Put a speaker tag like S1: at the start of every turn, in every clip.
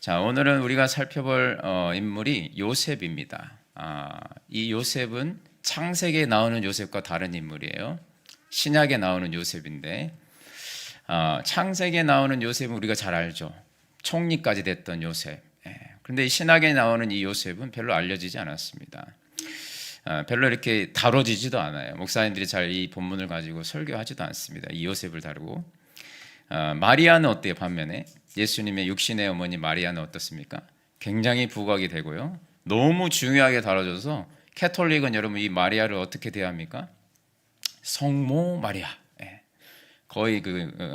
S1: 자, 오늘은 우리가 살펴볼 인물이 요셉입니다. 이 요셉은 창세기에 나오는 요셉과 다른 인물이에요. 신약에 나오는 요셉인데, 창세기에 나오는 요셉은 우리가 잘 알죠. 총리까지 됐던 요셉. 그런데 신약에 나오는 이 요셉은 별로 알려지지 않았습니다. 별로 이렇게 다뤄지지도 않아요. 목사님들이 잘 이 본문을 가지고 설교하지도 않습니다. 이 요셉을 다루고. 마리아는 어때요? 반면에 예수님의 육신의 어머니 마리아는 어떻습니까? 굉장히 부각이 되고요. 너무 중요하게 다뤄져서 캐톨릭은 여러분 이 마리아를 어떻게 대합니까? 성모 마리아. 거의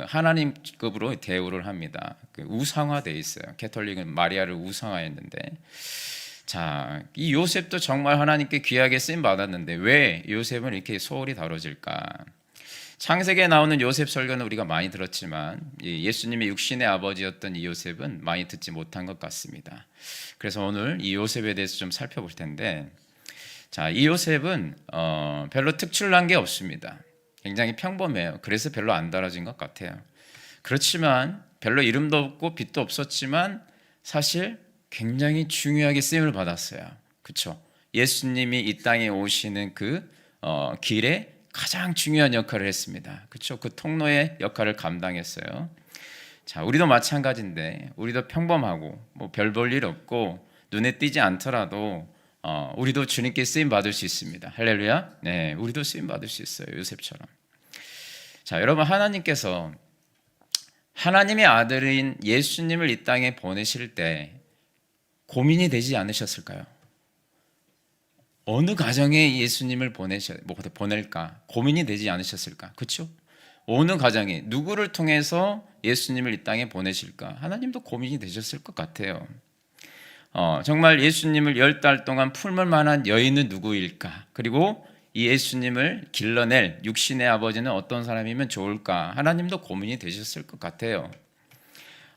S1: 하나님급으로 대우를 합니다. 우상화되어 있어요. 캐톨릭은 마리아를 우상화했는데, 자, 이 요셉도 정말 하나님께 귀하게 쓰임 받았는데 왜 요셉은 이렇게 소홀히 다뤄질까? 창세기에 나오는 요셉 설교는 우리가 많이 들었지만 예수님의 육신의 아버지였던 이 요셉은 많이 듣지 못한 것 같습니다. 그래서 오늘 이 요셉에 대해서 좀 살펴볼 텐데, 자, 이 요셉은 별로 특출난 게 없습니다. 굉장히 평범해요. 그래서 별로 안 달아진 것 같아요. 그렇지만 별로 이름도 없고 빛도 없었지만 사실 굉장히 중요하게 쓰임을 받았어요. 그렇죠? 예수님이 이 땅에 오시는 그 길에 가장 중요한 역할을 했습니다. 그렇죠? 그 통로의 역할을 감당했어요. 자, 우리도 마찬가지인데 우리도 평범하고 뭐 별 볼 일 없고 눈에 띄지 않더라도 우리도 주님께 쓰임 받을 수 있습니다. 할렐루야. 네, 우리도 쓰임 받을 수 있어요. 요셉처럼. 자, 여러분, 하나님께서 하나님의 아들인 예수님을 이 땅에 보내실 때 고민이 되지 않으셨을까요? 어느 가정에 예수님을 보낼까 고민이 되지 않으셨을까? 그렇죠? 어느 가정에 누구를 통해서 예수님을 이 땅에 보내실까? 하나님도 고민이 되셨을 것 같아요. 정말 예수님을 10달 동안 품을 만한 여인은 누구일까? 그리고 이 예수님을 길러낼 육신의 아버지는 어떤 사람이면 좋을까? 하나님도 고민이 되셨을 것 같아요.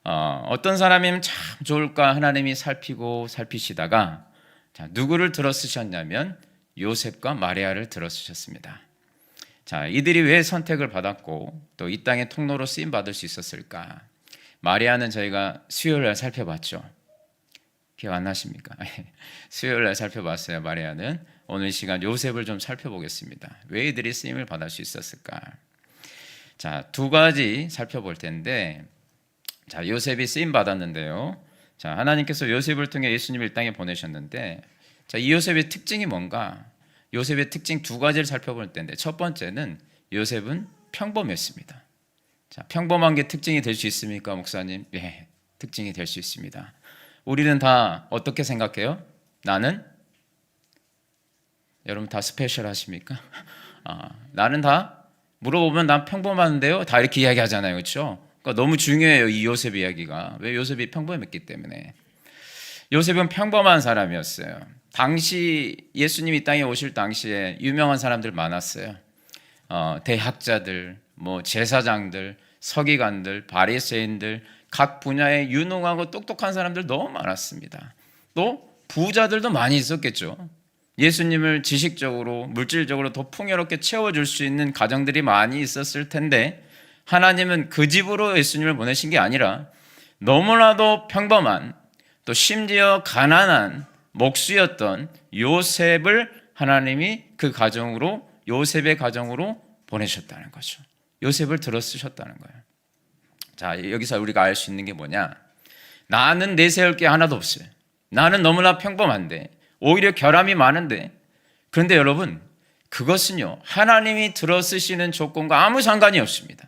S1: 어떤 사람이면 참 좋을까? 하나님이 살피시다가, 자, 누구를 들어 쓰셨냐면 요셉과 마리아를 들어 쓰셨습니다. 자, 이들이 왜 선택을 받았고 또 이 땅의 통로로 쓰임 받을 수 있었을까? 마리아는 저희가 수요일 날 살펴봤죠. 기억 안 나십니까? 수요일 날 살펴봤어요. 마리아는. 오늘 시간 요셉을 좀 살펴보겠습니다. 왜 이들이 쓰임을 받을 수 있었을까? 자, 두 가지 살펴볼 텐데, 자, 요셉이 쓰임 받았는데요. 자, 하나님께서 요셉을 통해 예수님을 이 땅에 보내셨는데, 자, 이 요셉의 특징이 뭔가? 요셉의 특징 두 가지를 살펴볼 텐데, 첫 번째는 요셉은 평범했습니다. 자, 평범한 게 특징이 될 수 있습니까, 목사님? 네, 특징이 될 수 있습니다. 우리는 다 어떻게 생각해요? 나는? 여러분 다 스페셜 하십니까? 나는 다 물어보면 난 평범한데요? 다 이렇게 이야기하잖아요. 그렇죠? 그러니까 너무 중요해요, 이 요셉 이야기가. 왜? 요셉이 평범했기 때문에. 요셉은 평범한 사람이었어요. 당시 예수님이 이 땅에 오실 당시에 유명한 사람들 많았어요. 대학자들, 뭐 제사장들, 서기관들, 바리새인들, 각 분야에 유능하고 똑똑한 사람들 너무 많았습니다. 또 부자들도 많이 있었겠죠. 예수님을 지식적으로, 물질적으로 더 풍요롭게 채워줄 수 있는 가정들이 많이 있었을 텐데, 하나님은 그 집으로 예수님을 보내신 게 아니라 너무나도 평범한, 또 심지어 가난한 목수였던 요셉을 하나님이 그 가정으로, 요셉의 가정으로 보내셨다는 거죠. 요셉을 들어 쓰셨다는 거예요. 자, 여기서 우리가 알 수 있는 게 뭐냐? 나는 내세울 게 하나도 없어요. 나는 너무나 평범한데, 오히려 결함이 많은데, 그런데 여러분, 그것은요, 하나님이 들어 쓰시는 조건과 아무 상관이 없습니다.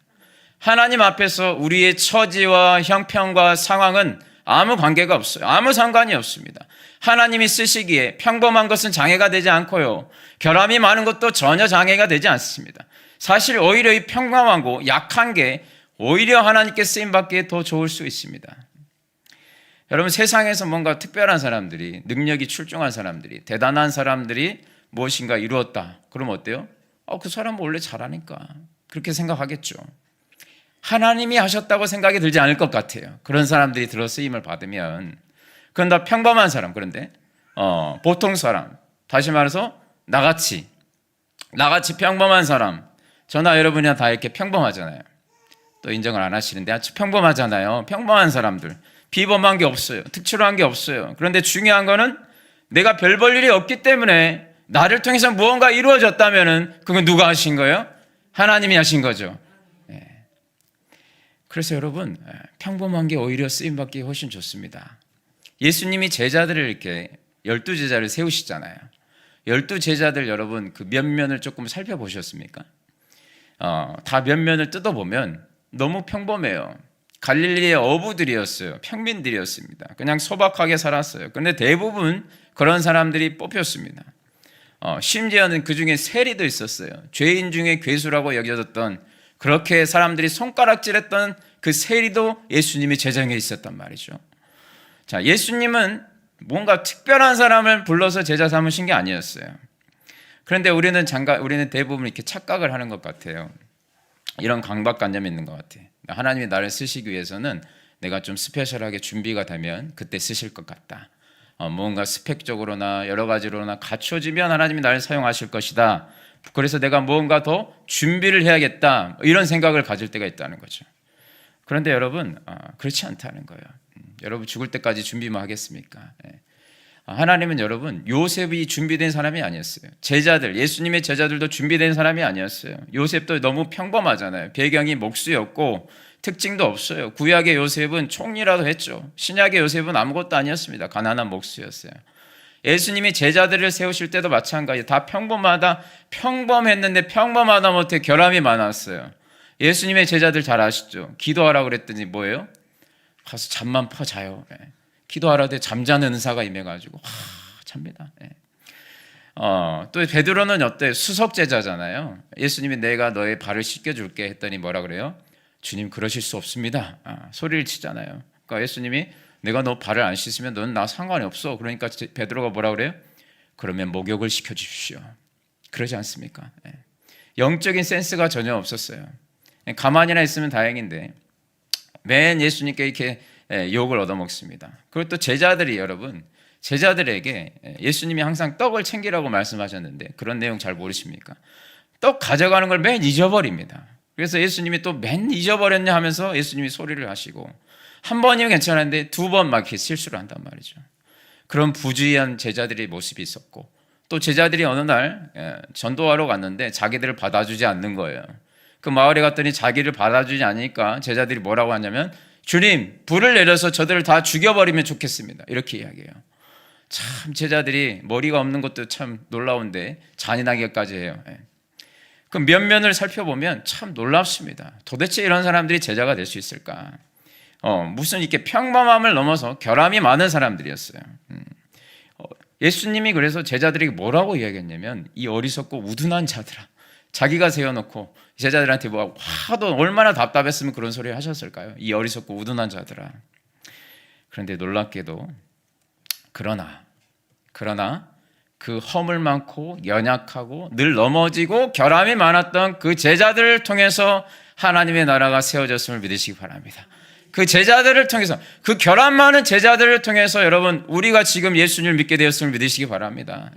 S1: 하나님 앞에서 우리의 처지와 형편과 상황은 아무 관계가 없어요. 아무 상관이 없습니다. 하나님이 쓰시기에 평범한 것은 장애가 되지 않고요, 결함이 많은 것도 전혀 장애가 되지 않습니다. 사실 오히려 이 평범하고 약한 게 오히려 하나님께 쓰임받기에 더 좋을 수 있습니다. 여러분, 세상에서 뭔가 특별한 사람들이, 능력이 출중한 사람들이, 대단한 사람들이 무엇인가 이루었다. 그러면 어때요? 그 사람은 원래 잘하니까. 그렇게 생각하겠죠. 하나님이 하셨다고 생각이 들지 않을 것 같아요. 그런 사람들이 들어 쓰임을 받으면. 그건 다 평범한 사람. 그런데 보통 사람, 다시 말해서 나같이 평범한 사람, 저나 여러분이나 다 이렇게 평범하잖아요. 또 인정을 안 하시는데 아주 평범하잖아요. 평범한 사람들, 비범한 게 없어요. 특출한 게 없어요. 그런데 중요한 거는 내가 별 볼 일이 없기 때문에 나를 통해서 무언가 이루어졌다면은 그건 누가 하신 거예요? 하나님이 하신 거죠. 그래서 여러분, 평범한 게 오히려 쓰임받기 훨씬 좋습니다. 예수님이 제자들을 이렇게 12제자를 세우시잖아요. 12제자들 여러분 그 면면을 조금 살펴보셨습니까? 다 면면을 뜯어보면 너무 평범해요. 갈릴리의 어부들이었어요. 평민들이었습니다. 그냥 소박하게 살았어요. 그런데 대부분 그런 사람들이 뽑혔습니다. 심지어는 그 중에 세리도 있었어요. 죄인 중에 괴수라고 여겨졌던, 그렇게 사람들이 손가락질했던 그 세리도 예수님의 제자에 있었단 말이죠. 자, 예수님은 뭔가 특별한 사람을 불러서 제자 삼으신 게 아니었어요. 그런데 우리는 대부분 이렇게 착각을 하는 것 같아요. 이런 강박관념이 있는 것 같아요. 하나님이 나를 쓰시기 위해서는 내가 좀 스페셜하게 준비가 되면 그때 쓰실 것 같다. 뭔가 스펙적으로나 여러 가지로나 갖춰지면 하나님이 나를 사용하실 것이다. 그래서 내가 뭔가 더 준비를 해야겠다. 이런 생각을 가질 때가 있다는 거죠. 그런데 여러분, 그렇지 않다는 거예요. 여러분 죽을 때까지 준비만 하겠습니까? 하나님은 여러분 요셉이 준비된 사람이 아니었어요. 제자들, 예수님의 제자들도 준비된 사람이 아니었어요. 요셉도 너무 평범하잖아요. 배경이 목수였고 특징도 없어요. 구약의 요셉은 총리라도 했죠. 신약의 요셉은 아무것도 아니었습니다. 가난한 목수였어요. 예수님이 제자들을 세우실 때도 마찬가지예요. 다 평범했는데 평범하다 못해 결함이 많았어요. 예수님의 제자들 잘 아시죠? 기도하라고 그랬더니 뭐예요? 가서 잠만 자요. 기도하라되 잠자는 은사가 임해가지고 잡니다. 또 베드로는 어때요? 수석 제자잖아요. 예수님이 내가 너의 발을 씻겨줄게 했더니 뭐라 그래요? 주님 그러실 수 없습니다. 소리를 치잖아요. 그러니까 예수님이 내가 너 발을 안 씻으면 너는 나 상관이 없어. 그러니까 베드로가 뭐라 그래요? 그러면 목욕을 시켜주십시오. 그러지 않습니까? 영적인 센스가 전혀 없었어요. 가만히나 있으면 다행인데 맨 예수님께 이렇게 욕을 얻어먹습니다. 그리고 또 제자들이 여러분, 제자들에게 예수님이 항상 떡을 챙기라고 말씀하셨는데 그런 내용 잘 모르십니까? 떡 가져가는 걸 맨 잊어버립니다. 그래서 예수님이 또 맨 잊어버렸냐 하면서 예수님이 소리를 하시고 한 번이면 괜찮은데 두 번 막 이렇게 실수를 한단 말이죠. 그런 부주의한 제자들의 모습이 있었고 또 제자들이 어느 날 전도하러 갔는데 자기들을 받아주지 않는 거예요. 그 마을에 갔더니 자기를 받아주지 않으니까 제자들이 뭐라고 하냐면 주님 불을 내려서 저들을 다 죽여버리면 좋겠습니다. 이렇게 이야기해요. 참 제자들이 머리가 없는 것도 참 놀라운데 잔인하게까지 해요. 그 면면을 살펴보면 참 놀랍습니다. 도대체 이런 사람들이 제자가 될 수 있을까? 무슨 이렇게 평범함을 넘어서 결함이 많은 사람들이었어요. 예수님이 그래서 제자들에게 뭐라고 이야기했냐면 이 어리석고 우둔한 자들아, 자기가 세워놓고 제자들한테 뭐 화도 얼마나 답답했으면 그런 소리 하셨을까요? 이 어리석고 우둔한 자들아. 그런데 놀랍게도 그러나 그 허물 많고 연약하고 늘 넘어지고 결함이 많았던 그 제자들을 통해서 하나님의 나라가 세워졌음을 믿으시기 바랍니다. 그 제자들을 통해서, 그 결함 많은 제자들을 통해서 여러분 우리가 지금 예수님을 믿게 되었음을 믿으시기 바랍니다.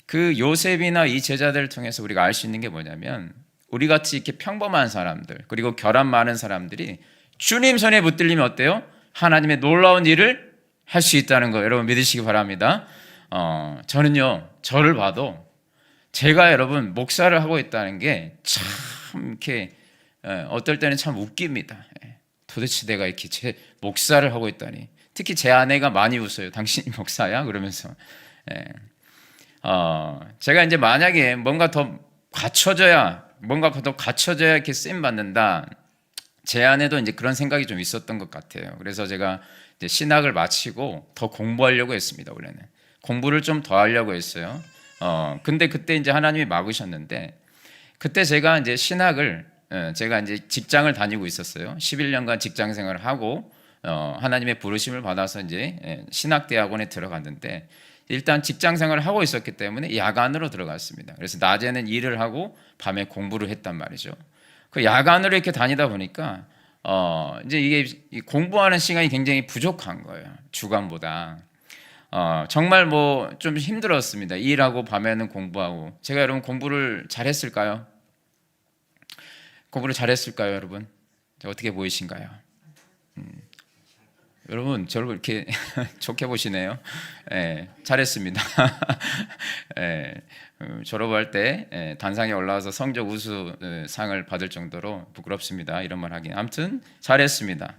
S1: 그 요셉이나 이 제자들을 통해서 우리가 알 수 있는 게 뭐냐면 우리같이 이렇게 평범한 사람들 그리고 결함 많은 사람들이 주님 손에 붙들리면 어때요? 하나님의 놀라운 일을 할 수 있다는 거 여러분 믿으시기 바랍니다. 저는요 저를 봐도 제가 여러분 목사를 하고 있다는 게 참 이렇게 어떨 때는 참 웃깁니다. 도대체 내가 이렇게 제 목사를 하고 있다니. 특히 제 아내가 많이 웃어요. 당신이 목사야? 그러면서 제가 이제 만약에 뭔가 더 갖춰져야 이렇게 쓰임 받는다. 제 안에도 이제 그런 생각이 좀 있었던 것 같아요. 그래서 제가 이제 신학을 마치고 더 공부하려고 했습니다. 원래는 공부를 좀 더 하려고 했어요. 근데 그때 이제 하나님이 막으셨는데 그때 제가 이제 제가 이제 직장을 다니고 있었어요. 11년간 직장 생활을 하고 하나님의 부르심을 받아서 이제 신학대학원에 들어갔는데 일단 직장 생활을 하고 있었기 때문에 야간으로 들어갔습니다. 그래서 낮에는 일을 하고 밤에 공부를 했단 말이죠. 그 야간으로 이렇게 다니다 보니까 이제 이게 공부하는 시간이 굉장히 부족한 거예요. 주간보다. 정말 뭐 좀 힘들었습니다. 일하고 밤에는 공부하고. 제가 여러분 공부를 잘했을까요? 여러분? 어떻게 보이신가요? 여러분 저를 이렇게 좋게 보시네요. 예, 잘했습니다. 예, 졸업할 때 단상에 올라와서 성적 우수 상을 받을 정도로 부끄럽습니다. 이런 말 하긴. 아무튼 잘했습니다.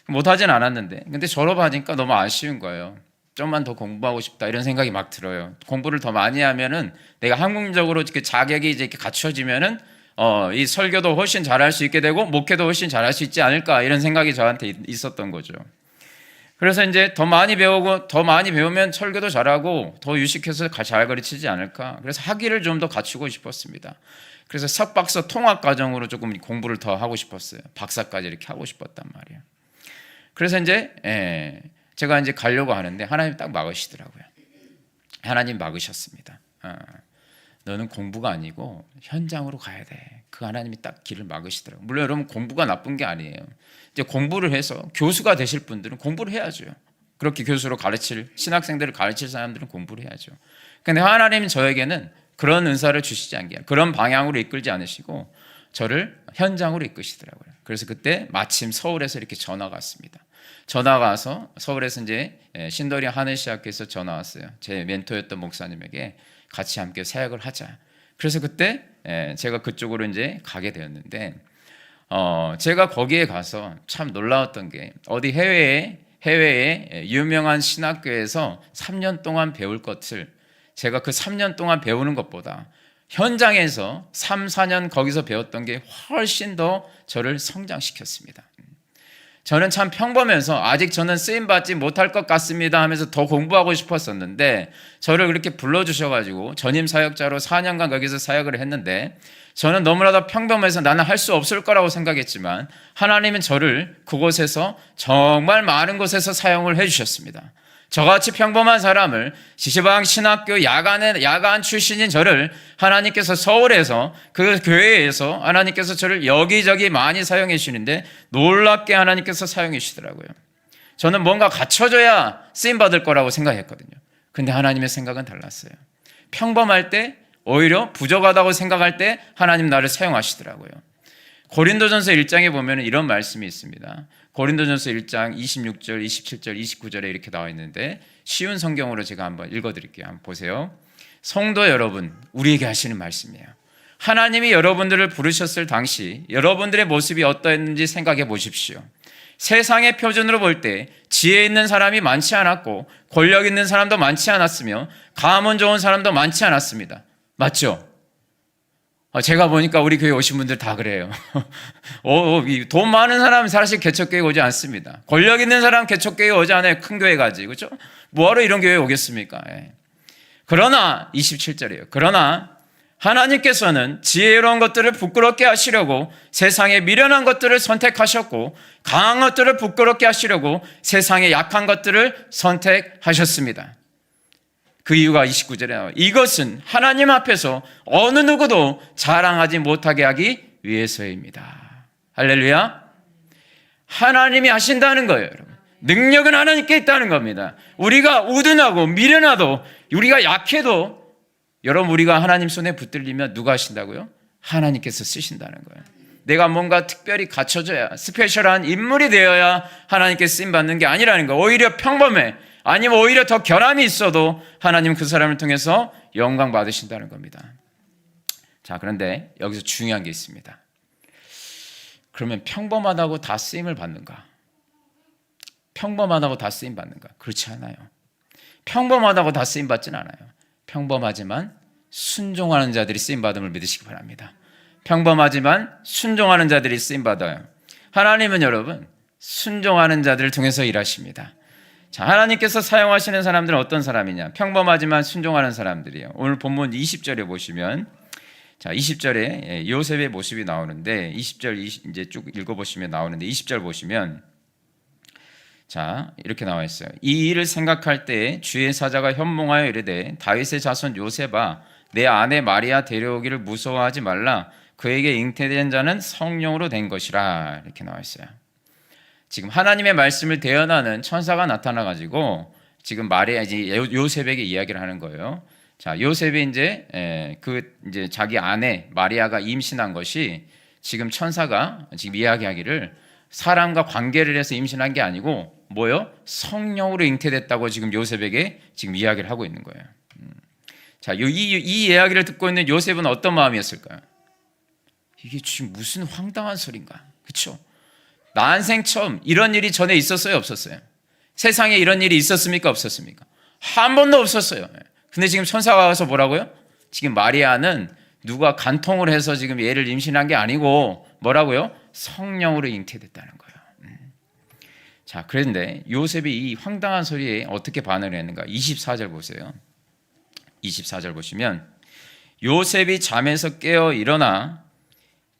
S1: 못하진 않았는데 근데 졸업하니까 너무 아쉬운 거예요. 좀만 더 공부하고 싶다 이런 생각이 막 들어요. 공부를 더 많이 하면은 내가 학문적으로 이렇게 자격이 이제 이렇게 갖춰지면은 이 설교도 훨씬 잘할 수 있게 되고 목회도 훨씬 잘할 수 있지 않을까 이런 생각이 저한테 있었던 거죠. 그래서 이제 더 많이 배우고 더 많이 배우면 설교도 잘하고 더 유식해서 잘 가르치지 않을까. 그래서 학위를 좀 더 갖추고 싶었습니다. 그래서 석박사 통합 과정으로 조금 공부를 더 하고 싶었어요. 박사까지 이렇게 하고 싶었단 말이에요. 그래서 이제 제가 이제 가려고 하는데 하나님 딱 막으시더라고요. 하나님 막으셨습니다. 너는 공부가 아니고 현장으로 가야 돼. 그 하나님이 딱 길을 막으시더라고요. 물론 여러분 공부가 나쁜 게 아니에요. 이제 공부를 해서 교수가 되실 분들은 공부를 해야죠. 그렇게 교수로 가르칠 신학생들을 가르칠 사람들은 공부를 해야죠. 근데 하나님은 저에게는 그런 은사를 주시지 않게 그런 방향으로 이끌지 않으시고 저를 현장으로 이끄시더라고요. 그래서 그때 마침 서울에서 이렇게 전화가 왔습니다. 전화가 와서 서울에서 이제 신도리 하늘시학교에서 전화 왔어요. 제 멘토였던 목사님에게 같이 함께 사역을 하자. 그래서 그때 제가 그쪽으로 이제 가게 되었는데 제가 거기에 가서 참 놀라웠던 게 어디 해외에 유명한 신학교에서 3년 동안 배울 것을 제가 그 3년 동안 배우는 것보다 현장에서 3, 4년 거기서 배웠던 게 훨씬 더 저를 성장시켰습니다. 저는 참 평범해서 아직 저는 쓰임받지 못할 것 같습니다 하면서 더 공부하고 싶었었는데 저를 그렇게 불러주셔가지고 전임 사역자로 4년간 거기서 사역을 했는데 저는 너무나도 평범해서 나는 할 수 없을 거라고 생각했지만 하나님은 저를 그곳에서 정말 많은 곳에서 사용을 해주셨습니다. 저같이 평범한 사람을 지시방 신학교 야간 출신인 저를 하나님께서 서울에서 그 교회에서 하나님께서 저를 여기저기 많이 사용해 주시는데 놀랍게 하나님께서 사용해 주시더라고요. 저는 뭔가 갖춰져야 쓰임받을 거라고 생각했거든요. 근데 하나님의 생각은 달랐어요. 평범할 때 오히려 부족하다고 생각할 때 하나님 나를 사용하시더라고요. 고린도전서 1장에 보면 이런 말씀이 있습니다. 고린도전서 1장 26절, 27절, 29절에 이렇게 나와 있는데 쉬운 성경으로 제가 한번 읽어드릴게요. 한번 보세요. 성도 여러분, 우리에게 하시는 말씀이에요. 하나님이 여러분들을 부르셨을 당시 여러분들의 모습이 어떠했는지 생각해 보십시오. 세상의 표준으로 볼 때 지혜 있는 사람이 많지 않았고 권력 있는 사람도 많지 않았으며 가문 좋은 사람도 많지 않았습니다. 맞죠? 제가 보니까 우리 교회 오신 분들 다 그래요. 돈 많은 사람은 사실 개척교회 오지 않습니다. 권력 있는 사람 개척교회 오지 않아요. 큰 교회 가지. 그렇죠? 뭐하러 이런 교회 오겠습니까? 그러나 27절이에요. 그러나 하나님께서는 지혜로운 것들을 부끄럽게 하시려고 세상의 미련한 것들을 선택하셨고 강한 것들을 부끄럽게 하시려고 세상의 약한 것들을 선택하셨습니다. 그 이유가 29절에 나와요. 이것은 하나님 앞에서 어느 누구도 자랑하지 못하게 하기 위해서입니다. 할렐루야. 하나님이 하신다는 거예요, 여러분. 능력은 하나님께 있다는 겁니다. 우리가 우둔하고 미련하도 우리가 약해도 여러분 우리가 하나님 손에 붙들리면 누가 하신다고요? 하나님께서 쓰신다는 거예요. 내가 뭔가 특별히 갖춰져야 스페셜한 인물이 되어야 하나님께 쓰임받는 게 아니라는 거예요. 오히려 평범해. 아니면 오히려 더 결함이 있어도 하나님 그 사람을 통해서 영광 받으신다는 겁니다. 자, 그런데 여기서 중요한 게 있습니다. 그러면 평범하다고 다 쓰임을 받는가? 평범하다고 다 쓰임 받는가? 그렇지 않아요. 평범하다고 다 쓰임 받진 않아요. 평범하지만 순종하는 자들이 쓰임 받음을 믿으시기 바랍니다. 평범하지만 순종하는 자들이 쓰임 받아요. 하나님은 여러분 순종하는 자들을 통해서 일하십니다. 자, 하나님께서 사용하시는 사람들은 어떤 사람이냐? 평범하지만 순종하는 사람들이에요. 오늘 본문 20절에 보시면, 자, 20절에 요셉의 모습이 나오는데 20절 이제 쭉 읽어보시면 나오는데 20절 보시면, 자, 이렇게 나와 있어요. 이 일을 생각할 때 주의 사자가 현몽하여 이르되 다윗의 자손 요셉아, 내 아내 마리아 데려오기를 무서워하지 말라. 그에게 잉태된 자는 성령으로 된 것이라. 이렇게 나와 있어요. 지금 하나님의 말씀을 대언하는 천사가 나타나가지고 지금 마리아 이제 요셉에게 이야기를 하는 거예요. 자, 요셉이 이제 자기 아내 마리아가 임신한 것이 지금 천사가 지금 이야기하기를 사람과 관계를 해서 임신한 게 아니고 뭐요? 성령으로 잉태됐다고 지금 요셉에게 지금 이야기를 하고 있는 거예요. 자, 이 이야기를 듣고 있는 요셉은 어떤 마음이었을까요? 이게 지금 무슨 황당한 소린가? 그렇죠? 난생 처음 이런 일이 전에 있었어요, 없었어요? 세상에 이런 일이 있었습니까, 없었습니까? 한 번도 없었어요. 근데 지금 천사가 와서 뭐라고요? 지금 마리아는 누가 간통을 해서 지금 얘를 임신한 게 아니고 뭐라고요? 성령으로 잉태됐다는 거예요. 자, 그런데 요셉이 이 황당한 소리에 어떻게 반응을 했는가? 24절 보세요. 24절 보시면 요셉이 잠에서 깨어 일어나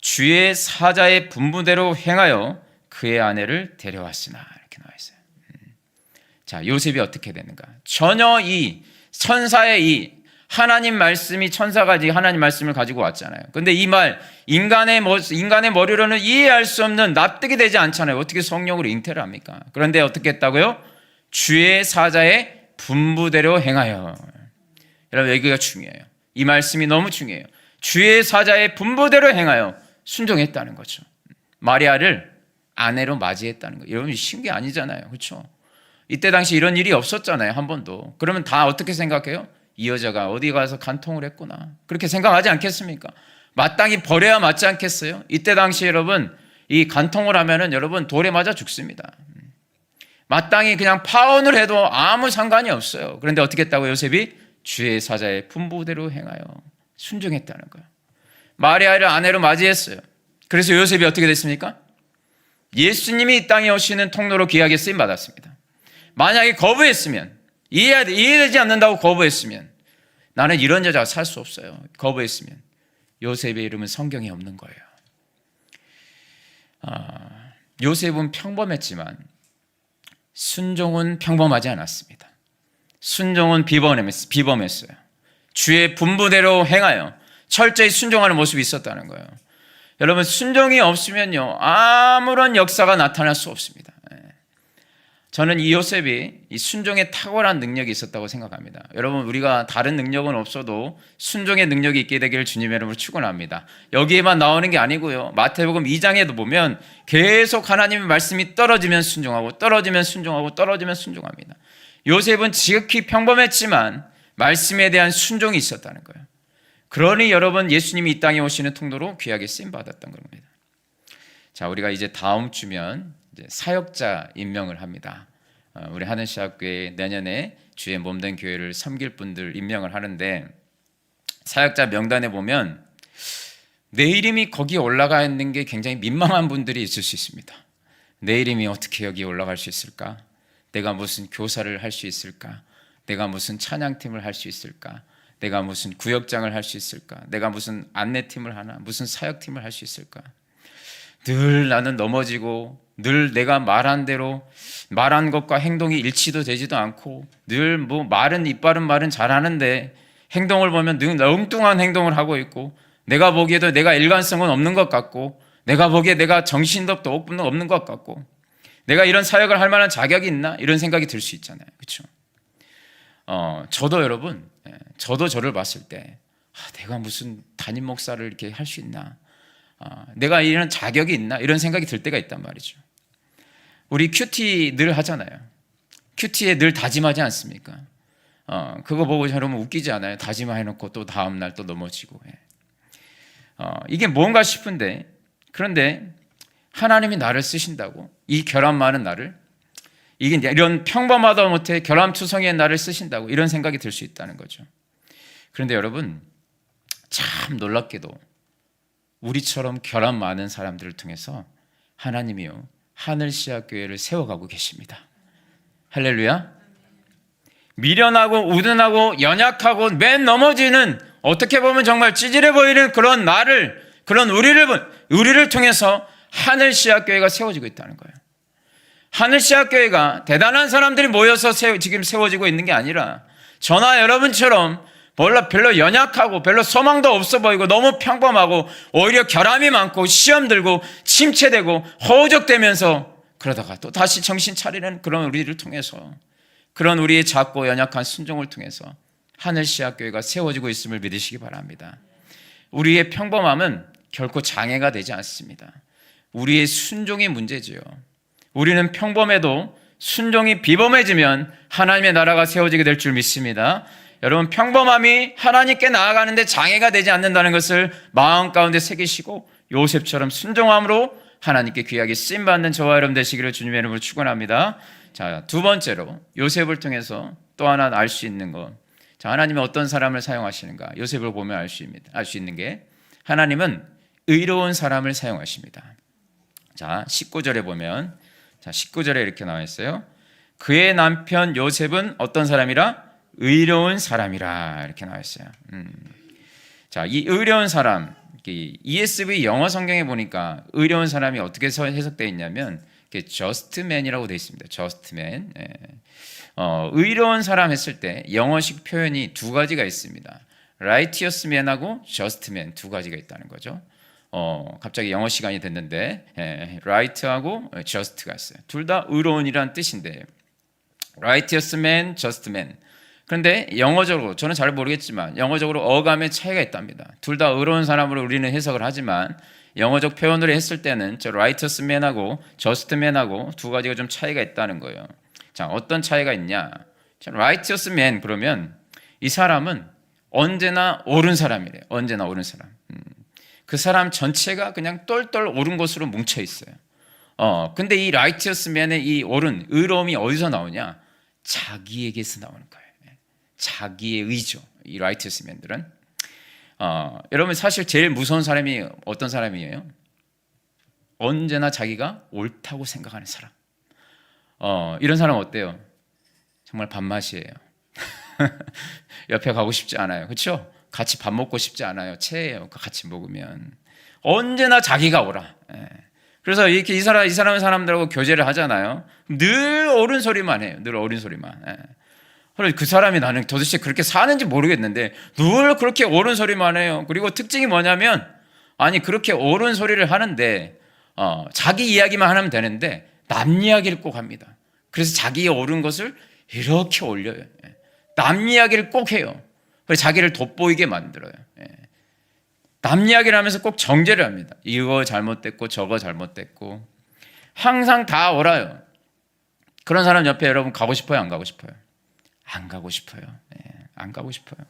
S1: 주의 사자의 분부대로 행하여 그의 아내를 데려왔으나, 이렇게 나와 있어요. 자, 요셉이 어떻게 되는가? 전혀 이 천사의 이 하나님 말씀이, 천사가 하나님 말씀을 가지고 왔잖아요. 근데 이 말 인간의 머리로는 이해할 수 없는, 납득이 되지 않잖아요. 어떻게 성령으로 잉태를 합니까? 그런데 어떻게 했다고요? 주의 사자의 분부대로 행하여. 여러분, 여기가 중요해요. 이 말씀이 너무 중요해요. 주의 사자의 분부대로 행하여 순종했다는 거죠. 마리아를 아내로 맞이했다는 거예요. 여러분, 쉬운 게 아니잖아요. 그렇죠? 이때 당시 이런 일이 없었잖아요, 한 번도. 그러면 다 어떻게 생각해요? 이 여자가 어디 가서 간통을 했구나, 그렇게 생각하지 않겠습니까? 마땅히 버려야 맞지 않겠어요? 이때 당시 여러분, 이 간통을 하면은 여러분 돌에 맞아 죽습니다. 마땅히 그냥 파혼을 해도 아무 상관이 없어요. 그런데 어떻게 했다고? 요셉이 주의 사자의 분부대로 행하여 순종했다는 거예요. 마리아를 아내로 맞이했어요. 그래서 요셉이 어떻게 됐습니까? 예수님이 이 땅에 오시는 통로로 귀하게 쓰임 받았습니다. 만약에 거부했으면, 이해되지 않는다고 거부했으면, 나는 이런 여자가 살 수 없어요, 거부했으면, 요셉의 이름은 성경에 없는 거예요. 요셉은 평범했지만 순종은 평범하지 않았습니다. 순종은 비범했어요. 주의 분부대로 행하여 철저히 순종하는 모습이 있었다는 거예요. 여러분, 순종이 없으면요, 아무런 역사가 나타날 수 없습니다. 저는 이 요셉이 이 순종에 탁월한 능력이 있었다고 생각합니다. 여러분, 우리가 다른 능력은 없어도 순종의 능력이 있게 되기를 주님의 이름으로 축원합니다. 여기에만 나오는 게 아니고요, 마태복음 2장에도 보면 계속 하나님의 말씀이 떨어지면 순종하고, 떨어지면 순종하고, 떨어지면 순종합니다. 요셉은 지극히 평범했지만 말씀에 대한 순종이 있었다는 거예요. 그러니 여러분, 예수님이 이 땅에 오시는 통로로 귀하게 쓰임 받았던 겁니다. 자, 우리가 이제 다음 주면 이제 사역자 임명을 합니다. 우리 하늘시학교에 내년에 주의 몸된 교회를 섬길 분들 임명을 하는데, 사역자 명단에 보면 내 이름이 거기에 올라가 있는 게 굉장히 민망한 분들이 있을 수 있습니다. 내 이름이 어떻게 여기에 올라갈 수 있을까? 내가 무슨 교사를 할 수 있을까? 내가 무슨 찬양팀을 할 수 있을까? 내가 무슨 구역장을 할 수 있을까? 내가 무슨 안내팀을 하나? 무슨 사역팀을 할 수 있을까? 늘 나는 넘어지고, 늘 내가 말한 대로 말한 것과 행동이 일치도 되지도 않고, 늘 뭐 이빠른 말은 잘하는데 행동을 보면 늘 엉뚱한 행동을 하고 있고, 내가 보기에도 내가 일관성은 없는 것 같고, 내가 보기에 내가 정신도 없는 것 같고, 내가 이런 사역을 할 만한 자격이 있나? 이런 생각이 들 수 있잖아요. 그렇죠? 저도 여러분, 저도 저를 봤을 때 내가 무슨 담임 목사를 이렇게 할 수 있나? 내가 이런 자격이 있나? 이런 생각이 들 때가 있단 말이죠. 우리 큐티 늘 하잖아요. 큐티에 늘 다짐하지 않습니까? 그거 보고 여러분 웃기지 않아요? 다짐해놓고 또 다음날 또 넘어지고. 이게 뭔가 싶은데, 그런데 하나님이 나를 쓰신다고, 이 결함 많은 나를, 이게 이런 평범하다 못해 결함투성이의 나를 쓰신다고, 이런 생각이 들 수 있다는 거죠. 그런데 여러분, 참 놀랍게도 우리처럼 결함 많은 사람들을 통해서 하나님이요, 하늘시학교회를 세워가고 계십니다. 할렐루야. 미련하고 우둔하고 연약하고 맨 넘어지는, 어떻게 보면 정말 찌질해 보이는 그런 나를, 그런 우리를 통해서 하늘시학교회가 세워지고 있다는 거예요. 하늘시학교회가 대단한 사람들이 모여서 지금 세워지고 있는 게 아니라, 저나 여러분처럼 별로 연약하고 별로 소망도 없어 보이고 너무 평범하고 오히려 결함이 많고 시험 들고 침체되고 허우적대면서 그러다가 또 다시 정신 차리는 그런 우리를 통해서, 그런 우리의 작고 연약한 순종을 통해서 하늘시학교회가 세워지고 있음을 믿으시기 바랍니다. 우리의 평범함은 결코 장애가 되지 않습니다. 우리의 순종이 문제지요. 우리는 평범해도 순종이 비범해지면 하나님의 나라가 세워지게 될 줄 믿습니다. 여러분, 평범함이 하나님께 나아가는데 장애가 되지 않는다는 것을 마음 가운데 새기시고 요셉처럼 순종함으로 하나님께 귀하게 쓰임받는 저와 여러분 되시기를 주님의 이름으로 축원합니다. 자, 두 번째로 요셉을 통해서 또 하나 알 수 있는 것. 자, 하나님은 어떤 사람을 사용하시는가? 요셉을 보면 알 수 있는 게 하나님은 의로운 사람을 사용하십니다. 자, 19절에 보면, 자, 19절에 이렇게 나와 있어요. 그의 남편 요셉은 어떤 사람이라? 의로운 사람이라, 이렇게 나와 있어요. 자, 이 의로운 사람, ESV 영어 성경에 보니까 의로운 사람이 어떻게 해석되어 있냐면 just man이라고 되어 있습니다. just man. 의로운 사람 했을 때 영어식 표현이 두 가지가 있습니다. righteous man하고 just man 두 가지가 있다는 거죠. 갑자기 영어 시간이 됐는데 right하고 just가 있어요. 둘 다 의로운이란 뜻인데 righteous man, just man. 그런데 영어적으로 저는 잘 모르겠지만 영어적으로 어감의 차이가 있답니다. 둘 다 의로운 사람으로 우리는 해석을 하지만 영어적 표현으로 했을 때는 저 righteous man하고 just man하고 두 가지가 좀 차이가 있다는 거예요. 자, 어떤 차이가 있냐? 자, righteous man 그러면 이 사람은 언제나 옳은 사람이래요. 언제나 옳은 사람. 그 사람 전체가 그냥 똘똘 옳은 것으로 뭉쳐 있어요. 근데 이 righteous man의 이 옳은 의로움이 어디서 나오냐? 자기에게서 나오는 거예요. 자기의 의죠. 이 righteous man들은. 여러분 사실 제일 무서운 사람이 어떤 사람이에요? 언제나 자기가 옳다고 생각하는 사람. 이런 사람 어때요? 정말 밥맛이에요. 옆에 가고 싶지 않아요. 그렇죠? 같이 밥 먹고 싶지 않아요. 체해요. 같이 먹으면 언제나 자기가 옳아. 그래서 이렇게 이 사람들하고 교제를 하잖아요. 늘 옳은 소리만 해요. 늘 옳은 소리만. 그래서 그 사람이 나는 도대체 그렇게 사는지 모르겠는데 늘 그렇게 옳은 소리만 해요. 그리고 특징이 뭐냐면 아니 그렇게 옳은 소리를 하는데 자기 이야기만 하면 되는데 남 이야기를 꼭 합니다. 그래서 자기의 옳은 것을 이렇게 올려요. 남 이야기를 꼭 해요. 그래서 자기를 돋보이게 만들어요. 남 이야기를 하면서 꼭 정죄를 합니다. 이거 잘못됐고 저거 잘못됐고 항상 다 옳아요. 그런 사람 옆에 여러분 가고 싶어요? 안 가고 싶어요? 안 가고 싶어요. 안 가고 싶어요.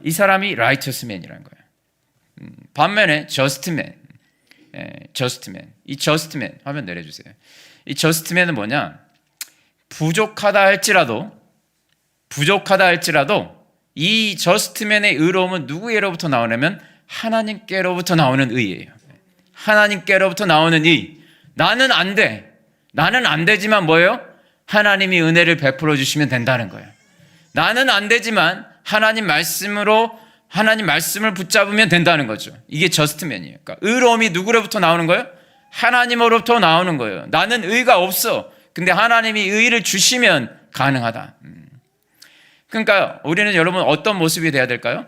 S1: 이 사람이 righteous man이라는 거예요. 반면에 just man, just man. 이 just man 화면 내려주세요. 이 just man은 뭐냐? 부족하다 할지라도 이 just man의 의로움은 누구로부터 나오냐면 하나님께로부터 나오는 의예요. 하나님께로부터 나오는 의. 나는 안 돼. 나는 안 되지만 뭐예요? 하나님이 은혜를 베풀어 주시면 된다는 거예요. 나는 안 되지만 하나님 말씀을 붙잡으면 된다는 거죠. 이게 저스트맨이에요. 그러니까 의로움이 누구로부터 나오는 거예요? 하나님으로부터 나오는 거예요. 나는 의가 없어. 근데 하나님이 의를 주시면 가능하다. 그러니까 우리는 여러분 어떤 모습이 돼야 될까요?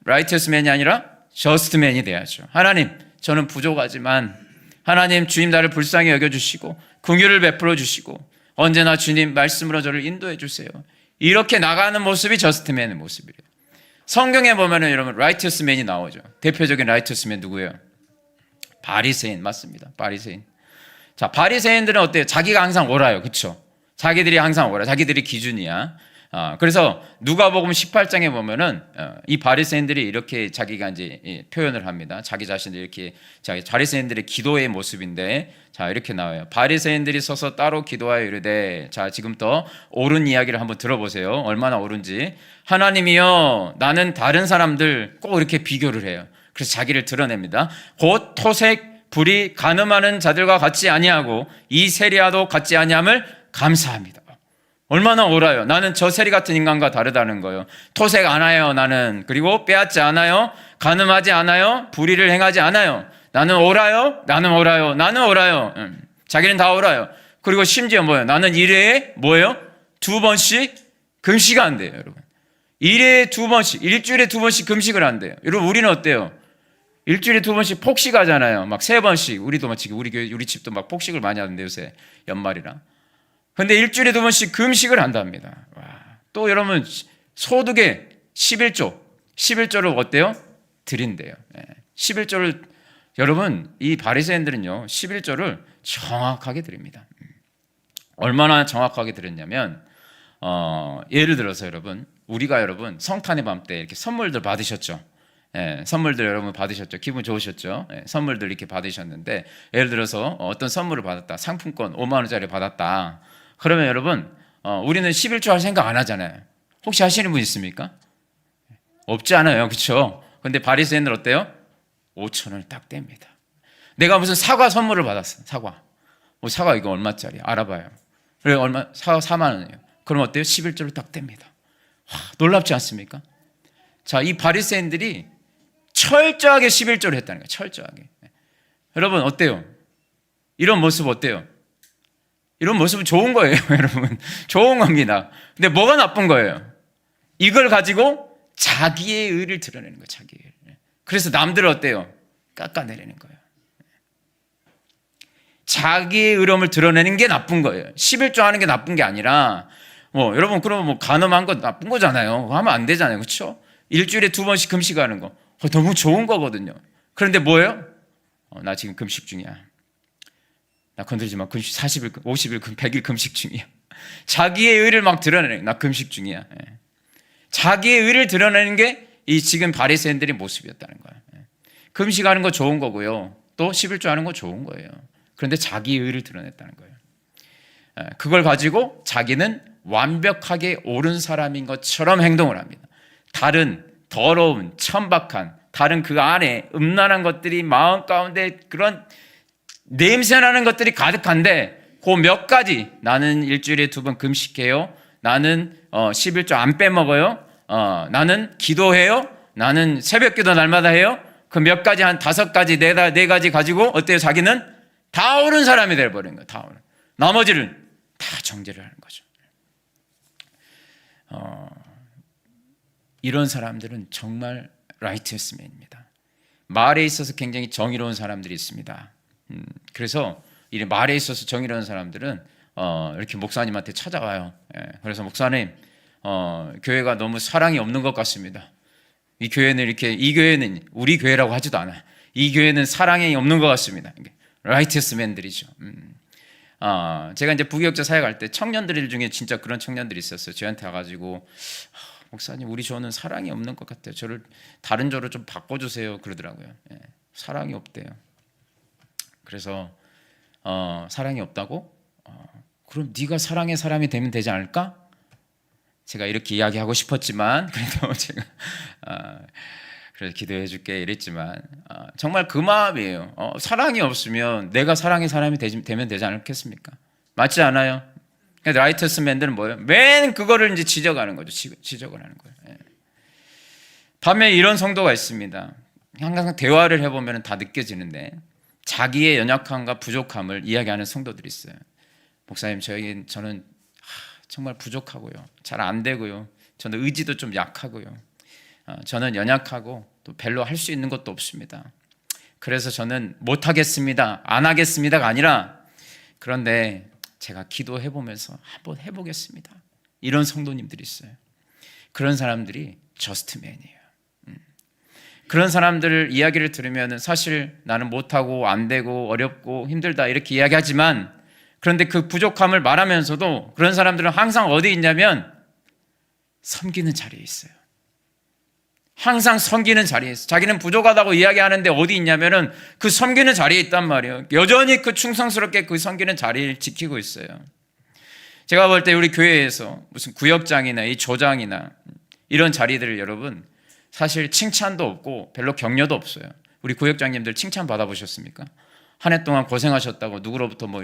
S1: righteous man이 아니라 just man이 돼야죠. 하나님, 저는 부족하지만 하나님 주님 나를 불쌍히 여겨주시고 긍휼을 베풀어 주시고 언제나 주님 말씀으로 저를 인도해 주세요. 이렇게 나가는 모습이 저스트맨의 모습이에요. 성경에 보면은 여러분 righteous man이 나오죠. 대표적인 righteous man 누구예요? 바리새인 맞습니다. 바리새인. 자, 바리새인들은 어때요? 자기가 항상 옳아요. 그렇죠? 자기들이 항상 옳아. 자기들이 기준이야. 그래서 누가복음 18장에 보면은 이 바리새인들이 이렇게 자기가 이제 표현을 합니다. 자기 자신들 이렇게 바리새인들의 기도의 모습인데 자 이렇게 나와요. 바리새인들이 서서 따로 기도하여 이르되 자 지금부터 옳은 이야기를 한번 들어보세요. 얼마나 옳은지. 하나님이여 나는 다른 사람들 꼭 이렇게 비교를 해요. 그래서 자기를 드러냅니다. 곧 토색 불이 간음하는 자들과 같지 아니하고 이 세리와도 같지 아니함을 감사합니다. 얼마나 옳아요. 나는 저 세리 같은 인간과 다르다는 거예요. 토색 안 해요 나는. 그리고 빼앗지 않아요. 간음하지 않아요. 불의를 행하지 않아요. 나는 옳아요. 나는 옳아요. 나는 옳아요. 자기는 다 옳아요. 그리고 심지어 뭐예요? 나는 일회에 뭐예요? 2번씩 금식 안 돼요 여러분. 일회에 2번씩 일주일에 2번씩 금식을 안 돼요. 여러분 우리는 어때요? 일주일에 2번씩 폭식하잖아요. 막 3번씩 우리도 막 지금 우리 집도 막 폭식을 많이 하는데 요새 연말이라. 근데 일주일에 2번씩 금식을 한답니다. 와. 또 여러분 소득의 11조를 어때요? 드린대요. 11조를 여러분 이 바리새인들은요 11조를 정확하게 드립니다. 얼마나 정확하게 들었냐면 예를 들어서 여러분 성탄의 밤 때 이렇게 선물들 받으셨죠? 예, 선물들 여러분 받으셨죠? 기분 좋으셨죠? 예, 선물들 이렇게 받으셨는데 예를 들어서 어떤 선물을 받았다. 상품권 5만 원짜리 받았다. 그러면 여러분 우리는 11조 할 생각 안 하잖아요. 혹시 하시는 분 있습니까? 없지 않아요. 그렇죠? 근데 바리새인들 어때요? 5천 원을 딱 뗍니다. 내가 무슨 사과 선물을 받았어. 사과 이거 얼마짜리 알아봐요. 그래 얼마? 사과 4만 원이에요. 그럼 어때요? 11조를 딱 뗍니다. 와, 놀랍지 않습니까? 자, 이 바리새인들이 철저하게 11조를 했다는 거예요. 철저하게. 여러분 어때요? 이런 모습 어때요? 이런 모습은 좋은 거예요. 여러분 좋은 겁니다. 근데 뭐가 나쁜 거예요? 이걸 가지고 자기의 의를 드러내는 거예요. 자기의 의를. 그래서 남들을 어때요? 깎아내리는 거예요. 자기의 의로움을 드러내는 게 나쁜 거예요. 11조 하는 게 나쁜 게 아니라 여러분 그러면 간음한 거 나쁜 거잖아요. 하면 안 되잖아요. 그렇죠? 일주일에 2번씩 금식하는 거 너무 좋은 거거든요. 그런데 뭐예요? 나 지금 금식 중이야. 나 건들지 마. 금식 40일, 50일, 100일 금식 중이야. 자기의 의를 막 드러내는 나 금식 중이야. 자기의 의를 드러내는 게 이 지금 바리새인들의 모습이었다는 거예요. 금식하는 거 좋은 거고요. 또 11조 하는 거 좋은 거예요. 그런데 자기의 의를 드러냈다는 거예요. 그걸 가지고 자기는 완벽하게 옳은 사람인 것처럼 행동을 합니다. 다른 더러운 천박한 다른 그 안에 음란한 것들이 마음 가운데 그런 냄새나는 것들이 가득한데 그 몇 가지 나는 일주일에 2번 금식해요. 나는 11조 안 빼먹어요. 나는 기도해요. 나는 새벽기도 날마다 해요. 그 몇 가지 한 5가지 네 가지 가지고 어때요? 자기는 다 옳은 사람이 되어버린 거예요. 다 옳은. 나머지를 다 정죄를 하는 거죠. 이런 사람들은 정말 라이트스맨입니다. 말에 있어서 굉장히 정의로운 사람들이 있습니다. 그래서 이 말에 있어서 정의로운 사람들은 이렇게 목사님한테 찾아와요. 그래서 목사님, 교회가 너무 사랑이 없는 것 같습니다. 이 교회는 우리 교회라고 하지도 않아요. 이 교회는 사랑이 없는 것 같습니다. 라이트스맨들이죠. 제가 이제 부교육자 사회 갈 때 청년들 중에 진짜 그런 청년들이 있었어요. 저한테 와가지고 목사님, 우리 조는 사랑이 없는 것 같아요. 저를 다른 조로 좀 바꿔주세요. 그러더라고요. 사랑이 없대요. 그래서 사랑이 없다고? 그럼 네가 사랑의 사람이 되면 되지 않을까? 제가 이렇게 이야기하고 싶었지만 그래도 제가 그래서 기도해 줄게 이랬지만 정말 그 마음이에요. 사랑이 없으면 내가 사랑의 사람이 되면 되지 않겠습니까? 맞지 않아요? 라이터스맨들은 뭐예요? 맨 그거를 이제 지적하는 거죠. 지적을 하는 거예요. 밤에 이런 성도가 있습니다. 항상 대화를 해보면 다 느껴지는데 자기의 연약함과 부족함을 이야기하는 성도들이 있어요. 목사님, 저는 정말 부족하고요. 잘 안 되고요. 저는 의지도 좀 약하고요. 저는 연약하고 또 별로 할 수 있는 것도 없습니다. 그래서 저는 못하겠습니다. 안 하겠습니다가 아니라 그런데 제가 기도해보면서 한번 해보겠습니다. 이런 성도님들이 있어요. 그런 사람들이 저스트맨이에요. 그런 사람들 이야기를 들으면 사실 나는 못하고 안 되고 어렵고 힘들다 이렇게 이야기하지만 그런데 그 부족함을 말하면서도 그런 사람들은 항상 어디 있냐면 섬기는 자리에 있어요. 항상 섬기는 자리에 있어요. 자기는 부족하다고 이야기하는데 어디 있냐면은 그 섬기는 자리에 있단 말이에요. 여전히 그 충성스럽게 그 섬기는 자리를 지키고 있어요. 제가 볼 때 우리 교회에서 무슨 구역장이나 이 조장이나 이런 자리들을 여러분 사실 칭찬도 없고 별로 격려도 없어요. 우리 구역장님들 칭찬 받아보셨습니까? 한 해 동안 고생하셨다고 누구로부터 뭐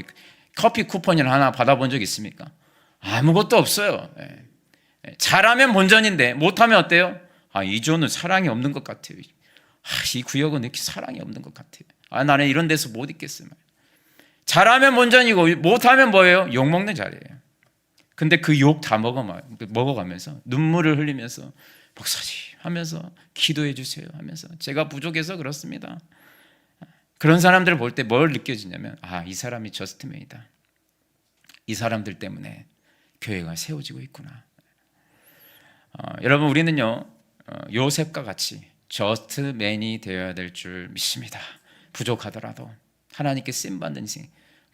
S1: 커피 쿠폰이나 하나 받아본 적 있습니까? 아무것도 없어요. 잘하면 본전인데 못하면 어때요? 이 조는 사랑이 없는 것 같아요. 이 구역은 이렇게 사랑이 없는 것 같아요. 나는 이런 데서 못 있겠어요. 잘하면 본전이고 못하면 뭐예요? 욕먹는 자리예요. 근데 그 욕 다 먹어가면서 눈물을 흘리면서 목사님 하면서 기도해 주세요 하면서 제가 부족해서 그렇습니다. 그런 사람들을 볼 때 뭘 느껴지냐면 이 사람이 저스트맨이다. 이 사람들 때문에 교회가 세워지고 있구나. 여러분 우리는요 요셉과 같이 저스트맨이 되어야 될 줄 믿습니다. 부족하더라도 하나님께 쓰임받는 인생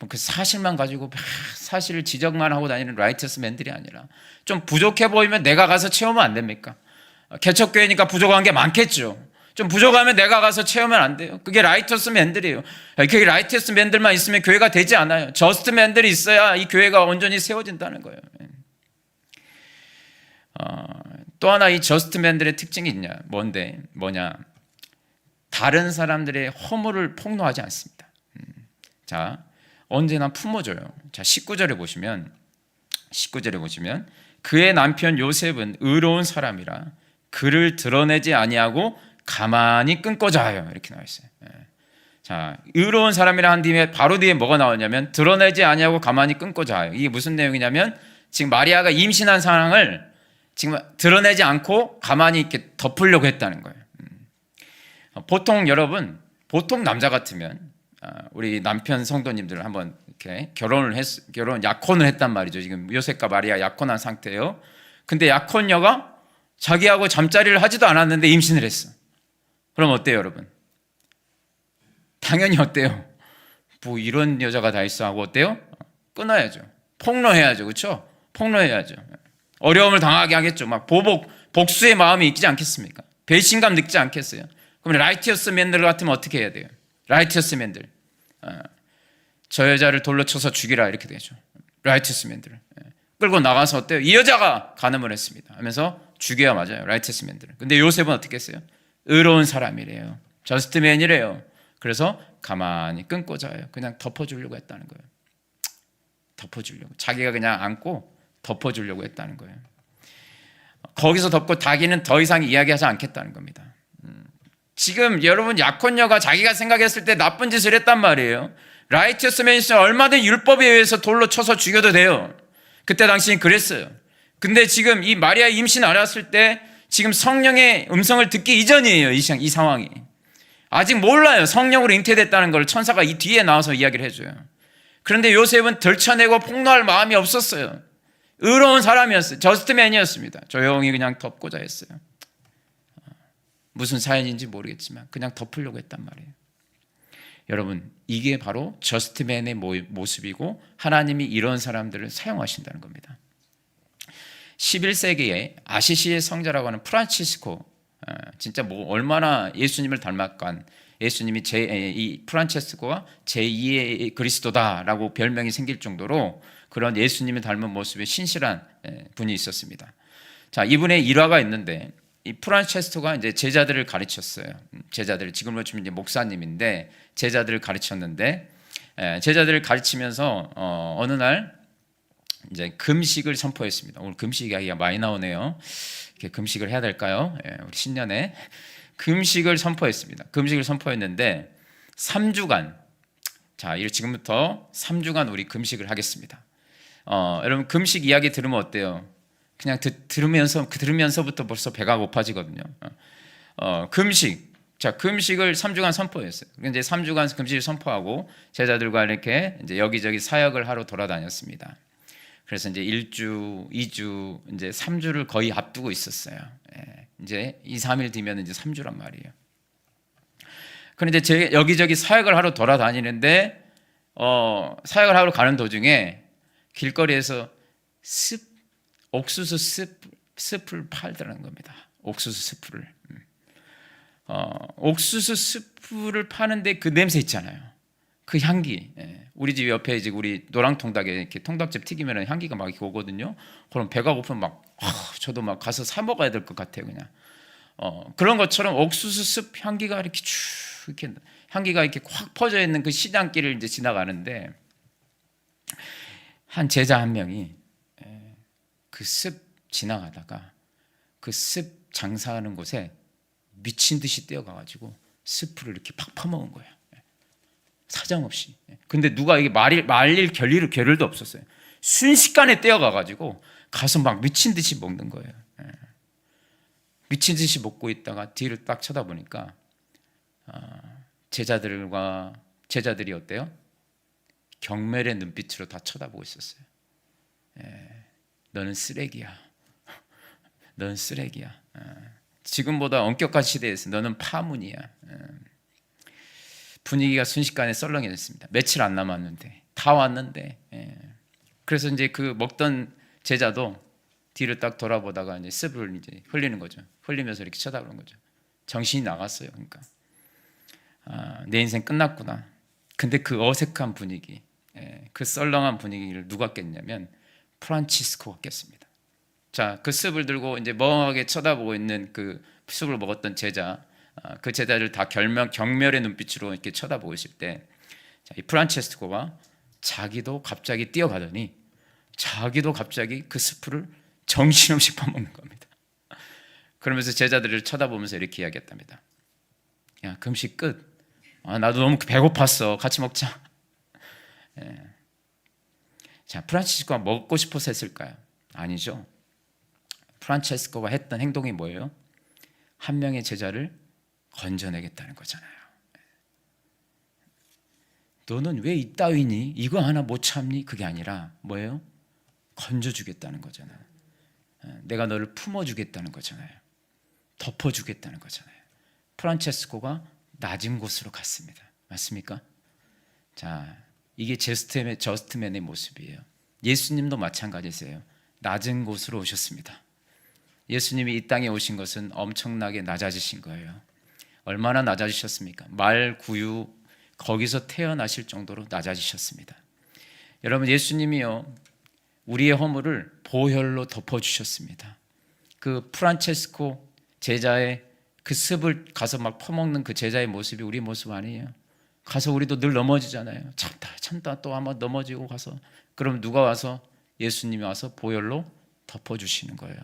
S1: 그 사실만 가지고 사실을 지적만 하고 다니는 라이터스 맨들이 아니라 좀 부족해 보이면 내가 가서 채우면 안 됩니까? 개척교회니까 부족한 게 많겠죠. 좀 부족하면 내가 가서 채우면 안 돼요. 그게 라이터스 맨들이에요. 그게 라이터스 맨들만 있으면 교회가 되지 않아요. 저스트 맨들이 있어야 이 교회가 온전히 세워진다는 거예요. 또 하나 이 저스트 맨들의 특징이 뭐냐? 다른 사람들의 허물을 폭로하지 않습니다. 자, 언제나 품어줘요. 자, 19절에 보시면 그의 남편 요셉은 의로운 사람이라 그를 드러내지 아니하고 가만히 끊고 자요. 이렇게 나와 있어요. 자, 의로운 사람이라 한 뒤에 바로 뒤에 뭐가 나오냐면 드러내지 아니하고 가만히 끊고 자요. 이게 무슨 내용이냐면 지금 마리아가 임신한 상황을 지금 드러내지 않고 가만히 이렇게 덮으려고 했다는 거예요. 보통 남자 같으면 우리 남편 성도님들 한번 이렇게 약혼을 했단 말이죠. 지금 요셉과 마리아 약혼한 상태예요. 근데 약혼녀가 자기하고 잠자리를 하지도 않았는데 임신을 했어. 그럼 어때요, 여러분? 당연히 어때요? 뭐 이런 여자가 다 있어 하고 어때요? 끊어야죠. 폭로해야죠. 그렇죠? 폭로해야죠. 어려움을 당하게 하겠죠. 막 복수의 마음이 있지 않겠습니까? 배신감 느끼지 않겠어요? 그럼 라이티어스 맨들 같으면 어떻게 해야 돼요? 라이티어스 맨들. 저 여자를 돌로 쳐서 죽이라 이렇게 되죠. 라이티어스 맨들. 끌고 나가서 어때요? 이 여자가 간음을 했습니다 하면서 죽여야 맞아요. 라이티어스 맨들. 근데 요셉은 어떻게 했어요? 의로운 사람이래요. 저스트맨이래요. 그래서 가만히 끊고 자요. 그냥 덮어주려고 했다는 거예요. 덮어주려고. 자기가 그냥 안고 덮어주려고 했다는 거예요. 거기서 덮고 자기는 더 이상 이야기하지 않겠다는 겁니다. 지금 여러분 약혼녀가 자기가 생각했을 때 나쁜 짓을 했단 말이에요. 라이티어스 맨이면 얼마든 율법에 의해서 돌로 쳐서 죽여도 돼요. 그때 당신이 그랬어요. 근데 지금 이 마리아 임신 알았을 때 지금 성령의 음성을 듣기 이전이에요. 이 상황이. 아직 몰라요. 성령으로 잉태됐다는 걸 천사가 이 뒤에 나와서 이야기를 해줘요. 그런데 요셉은 들춰내고 폭로할 마음이 없었어요. 의로운 사람이었어요. 저스트맨이었습니다. 조용히 그냥 덮고자 했어요. 무슨 사연인지 모르겠지만 그냥 덮으려고 했단 말이에요. 여러분, 이게 바로 저스트맨의 모습이고 하나님이 이런 사람들을 사용하신다는 겁니다. 11세기에 아시시의 성자라고 하는 프란치스코, 진짜 뭐 얼마나 예수님을 닮았건 예수님이 이 프란체스코가 제2의 그리스도다라고 별명이 생길 정도로 그런 예수님을 닮은 모습의 신실한 분이 있었습니다. 자, 이분의 일화가 있는데 이 프란체스코가 이제 제자들을 가르쳤어요. 제자들 지금으로 치면 이제 목사님인데 제자들을 가르쳤는데 제자들을 가르치면서 어느 날 이제 금식을 선포했습니다. 오늘 금식 이야기가 많이 나오네요. 이렇게 금식을 해야 될까요? 우리 신년에 금식을 선포했습니다. 금식을 선포했는데 3주간, 자, 지금부터 3주간 우리 금식을 하겠습니다. 여러분 금식 이야기 들으면 어때요? 그냥 들으면서부터 벌써 배가 고파지거든요. 금식. 자, 금식을 3주간 선포했어요. 이제 3주간 금식을 선포하고 제자들과 이렇게 이제 여기저기 사역을 하러 돌아다녔습니다. 그래서 이제 1주, 2주, 이제 3주를 거의 앞두고 있었어요. 이제 2, 3일 뒤면 이제 3주란 말이에요. 그런데 제가 여기저기 사역을 하러 돌아다니는데 사역을 하러 가는 도중에 길거리에서 옥수수 습을 팔더라는 겁니다. 옥수수 습을. 옥수수 습을 파는데 그 냄새 있잖아요. 그 향기. 우리 집 옆에 이제 우리 노랑통닭에 이렇게 통닭집 튀기면 향기가 막 이렇게 오거든요. 그럼 배가 고프면 막 저도 막 가서 사 먹어야 될 것 같아요, 그냥. 그런 것처럼 옥수수 습 향기가 이렇게 쭉 이렇게 향기가 이렇게 확 퍼져 있는 그 시장길을 이제 지나가는데 한 제자 한 명이 그 습 지나가다가 그 습 장사하는 곳에 미친 듯이 뛰어가가지고 습을 이렇게 팍 퍼먹은 거예요. 사정없이. 근데 누가 이게 말릴 겨를도 없었어요. 순식간에 뛰어가가지고 가서 막 미친 듯이 먹는 거예요. 미친 듯이 먹고 있다가 뒤를 딱 쳐다보니까 제자들이 어때요? 경멸의 눈빛으로 다 쳐다보고 있었어요. 너는 쓰레기야. 너는 쓰레기야. 지금보다 엄격한 시대에서 너는 파문이야. 분위기가 순식간에 썰렁해졌습니다. 며칠 안 남았는데 다 왔는데. 그래서 이제 그 먹던 제자도 뒤를 딱 돌아보다가 이제 습을 이제 흘리는 거죠. 흘리면서 이렇게 쳐다보는 거죠. 정신이 나갔어요. 그러니까 내 인생 끝났구나. 근데 그 어색한 분위기, 그 썰렁한 분위기를 누가 깼냐면 프란치스코가 깼습니다. 자, 그 습을 들고 이제 멍하게 쳐다보고 있는 그 습을 먹었던 제자, 그 제자를 다 경멸의 눈빛으로 이렇게 쳐다보고 있을 때, 자, 이 프란체스코가 자기도 갑자기 뛰어가더니 자기도 갑자기 그 스프를 정신없이 퍼먹는 겁니다. 그러면서 제자들을 쳐다보면서 이렇게 이야기했답니다. 야, 금식 끝. 나도 너무 배고팠어. 같이 먹자. 자, 프란체스코가 먹고 싶어서 했을까요? 아니죠. 프란체스코가 했던 행동이 뭐예요? 한 명의 제자를 건져내겠다는 거잖아요. 너는 왜 이따위니? 이거 하나 못 참니? 그게 아니라 뭐예요? 건져주겠다는 거잖아요. 내가 너를 품어주겠다는 거잖아요. 덮어주겠다는 거잖아요. 프란체스코가 낮은 곳으로 갔습니다. 맞습니까? 자, 이게 저스트맨의 모습이에요. 예수님도 마찬가지세요. 낮은 곳으로 오셨습니다. 예수님이 이 땅에 오신 것은 엄청나게 낮아지신 거예요. 얼마나 낮아지셨습니까? 말구유 거기서 태어나실 정도로 낮아지셨습니다. 여러분, 예수님이요, 우리의 허물을 보혈로 덮어주셨습니다. 그 프란체스코 제자의 그 습을 가서 막 퍼먹는 그 제자의 모습이 우리 모습 아니에요? 가서 우리도 늘 넘어지잖아요. 참다 또 한번 넘어지고 가서, 그럼 누가 와서, 예수님이 와서 보혈로 덮어주시는 거예요.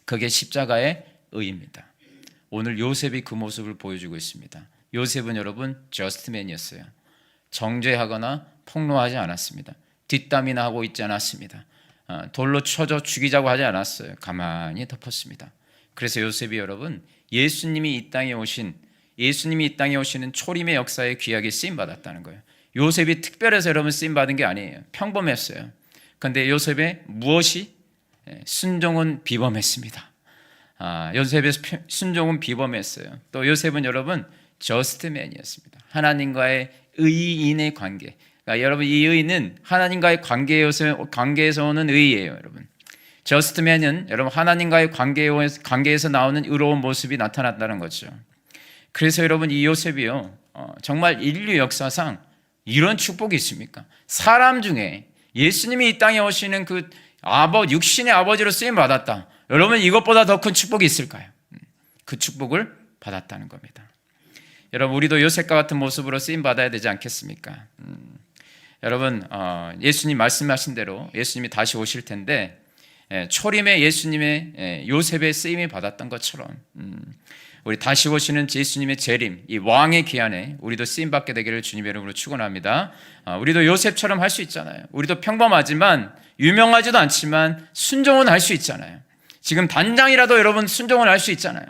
S1: 그게 십자가의 의입니다. 오늘 요셉이 그 모습을 보여주고 있습니다. 요셉은 여러분 저스트맨이었어요. 정죄하거나 폭로하지 않았습니다. 뒷담이나 하고 있지 않았습니다. 돌로 쳐져 죽이자고 하지 않았어요. 가만히 덮었습니다. 그래서 요셉이 여러분 예수님이 이 땅에 오시는 초림의 역사에 귀하게 쓰임받았다는 거예요. 요셉이 특별해서 여러분 쓰임받은 게 아니에요. 평범했어요. 그런데 요셉의 무엇이? 순종은 비범했습니다. 요셉의 순종은 비범했어요. 또 요셉은 여러분 저스트맨이었습니다. 하나님과의 의인의 관계. 그러니까 여러분 이 의는 하나님과의 관계에서 오는 의예요. 여러분 저스트맨은 여러분 하나님과의 관계에서 나오는 의로운 모습이 나타났다는 거죠. 그래서 여러분 이 요셉이요 정말 인류 역사상 이런 축복이 있습니까? 사람 중에 예수님이 이 땅에 오시는 그 육신의 아버지로 쓰임 받았다. 여러분 이것보다 더 큰 축복이 있을까요? 그 축복을 받았다는 겁니다. 여러분 우리도 요셉과 같은 모습으로 쓰임 받아야 되지 않겠습니까? 여러분 예수님 말씀하신 대로 예수님이 다시 오실 텐데 초림의 예수님의 요셉의 쓰임이 받았던 것처럼 우리 다시 오시는 예수님의 재림, 이 왕의 기한에 우리도 쓰임 받게 되기를 주님의 이름으로 축원합니다. 우리도 요셉처럼 할 수 있잖아요. 우리도 평범하지만 유명하지도 않지만 순종은 할 수 있잖아요. 지금 단장이라도 여러분 순종을 할 수 있잖아요.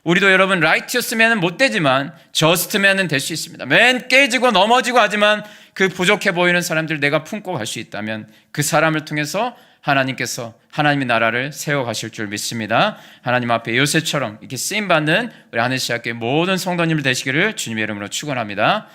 S1: 우리도 여러분 라이티어스맨은 못 되지만 저스트맨은 될 수 있습니다. 맨 깨지고 넘어지고 하지만 그 부족해 보이는 사람들 내가 품고 갈 수 있다면 그 사람을 통해서 하나님께서 하나님의 나라를 세워가실 줄 믿습니다. 하나님 앞에 요셉처럼 이렇게 쓰임받는 우리 하늘시학교의 모든 성도님들 되시기를 주님의 이름으로 축원합니다.